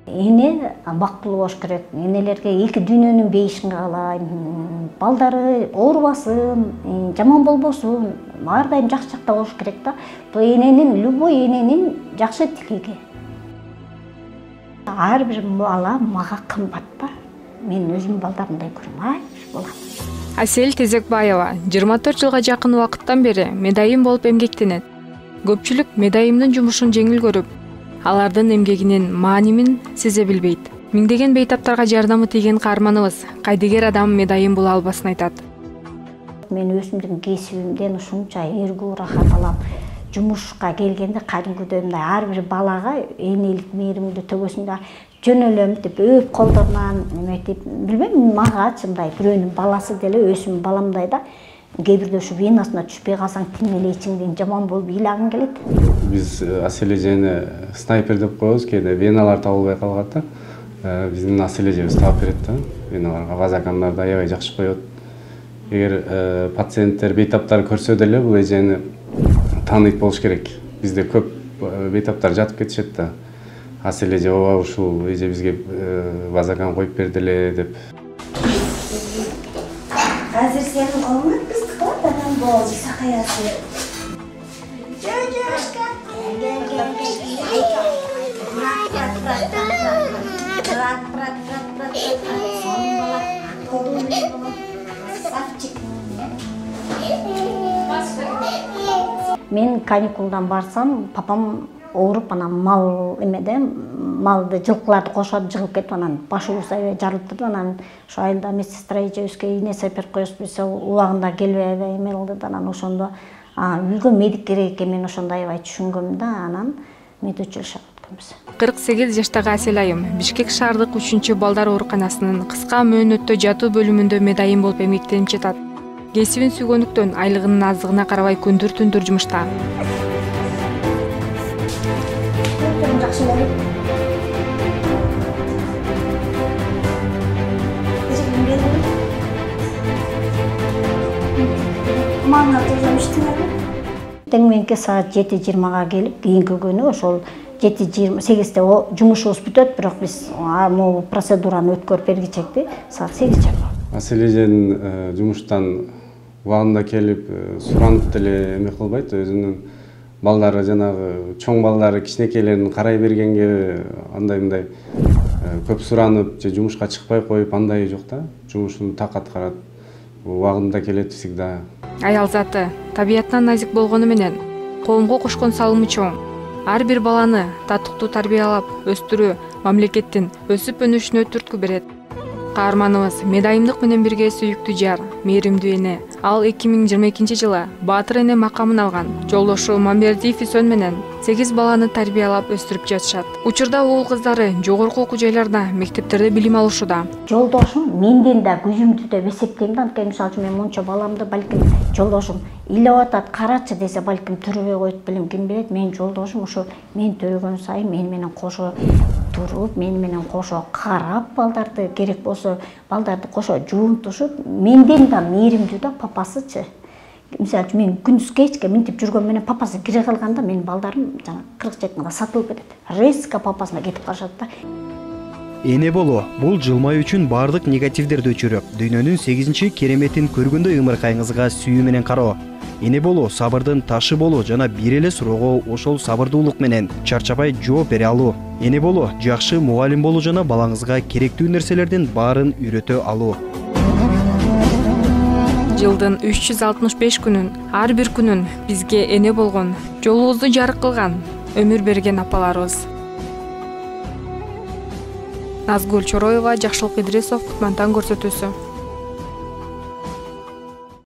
Эне бактылуу болуш керек. Энелерге эки дүйнөнүн бейишин каалайм. Балдары оорубасын, жаман болбосун, ар дайым жакшы жакта болуш керек да. Бул эненин, любой эненин жакшы тилеги. Ар бир бала мага кымбат да. Мен өзүмдүн балдарымдай көрөм. Айыр болам. Асель Тезекбаева 24 жылга жакын убакыттан бери медайым болуп эмгектенет. Көпчүлүк медайымдын жумушун жеңил көрүп, алардын эмгегинин маанимин сезе билбейт. Миңдеген бейтаптарга жардамы тийген каарманыбыз кайдыгер адам медайым боло албасын айтат. Мен өзүмдүн кесибимден ушунча эргүү рахат алам. Жумушка келгенде кадимкидей мындай ар бир балага энелик мээримди төгөсүндө жөнөлөм деп өп колдорунан эметип, билбейм, магачы мындай бирөөнүн баласы деле өзүмдүн баламдай да. Кээ бирде ушу венасына түшпөй калсаң тимеле ичиңден жаман болуп ыйлагың келет. Биз Асель эжени снайпер деп коебуз, кээде веналар табылбай калгат да. Биздин Асель эжебиз таап берет да. Веналарга вазакандарды аябай жакшы коет. Эгер пациенттер, бейтаптар көрсө деле бул эжени тааныйт болуш керек. Бизде көп бейтаптар жатып кетишет да. Асель эже ооба ушул эже бизге вазакан коюп бердиле деп. Азыр сенин колуңа кыз кылат, анан болду сакаясы. Жожошка. Мен каникулдан барсам, папам ооруп, анан мал эмеде, малды жылкыларды кошот, жыгылып кетип, анан башыбыз аябай жарылып турду. Анан ошо айылда медсестра эжебизге ийне сапер коюп берсе, убагында келбей аябай эме кылды да. Анан ошондо үйгө медик керек экен, мен ошондо аябай түшүнгөм да. Анан медучилищеге өткөнбүз. 48 жаштагы Асель айым Бишкек шаардык 3-балдар ооруканасынын кыска мөөнөттө жатуу бөлүмүндө медайым болуп эмгектенип жатат. Кесибин сүйгөнүктөн айлыгынын аздыгына карабай күндүр-түндүр жумушта. Тең менки саат 7:20 келип, кийинки күнү ошол 7:28-те жумушубуз бүтөт, бирок биз могу процедураны өткөрүп бергичекти саат 8 чакта. Асель эженин жумуштан убагында келип, суранып деле эме кылбайт, өзүнүн балдары жанагы чоң балдары кичинекейлерин карай бергенге андай көп суранып же жумушка чыкпай коюп андай жок да. Жумушун так аткарат. Убагында келет всегда. Аял заты табияттан назик болгону менен коомго кошкон салымы чоң. Ар бир баланы татыктуу тарбиялап, өстүрүү мамлекеттин өсүп өнүшүнө түрткү берет. Каарманыбыз медайымдык менен бирге сүйүктүү жар, мээримдүү эне. Ал 2022-жылы Баатыр эне макамын алган. Жолдошу Мамбердиев Ison менен 8 баланы тарбиялап өстүрүп жатышат. Учурда уул кыздары жогорку окуу жайларда, мектептерде билим алышууда. Жолдошум менден да күзүмдүү деп эсептейм да. Анткени мисалы үчүн мен монча баламды балким жолдошум илеп атат, карачы десе балким төрөбөй коет белем, ким билет. Мен жолдошум ошо мен төрөгөн сайын мен менен кошо туруп, мен менен кошо карап, балдарды керек болсо балдарды кошо жуунтушуп, менден да мээримдүү да папасычы. Мисалы үчүн мен күндүз кечке минтип жүргөн менен папасы кире калганда менин балдарым жана 40 жактагы сатылып кетет. Резко папасына кетип калышат да. Эне болуу бул жылмай үчүн бардык негативдерди өчүрүп, дүйнөнүн 8 кереметин көргөндөй ымыркайыңызга сүйүү менен кароо. Эне болуу сабырдын ташы болуу жана бир эле суроого ошол сабырдуулук менен чарчабай жооп бере алуу. Эне болуу жакшы мугалим болуу жана балаңызга керектүү нерселердин баарын үйрөтө алуу. Жылдын 365 күнүн, ар бир күнүн бизге эне болгон, жолубузду жарык кылган, өмүр берген апаларыбыз. Назгүл Чороева, Жакшылык Идрисов, Кутмантан көрсөтүүсү.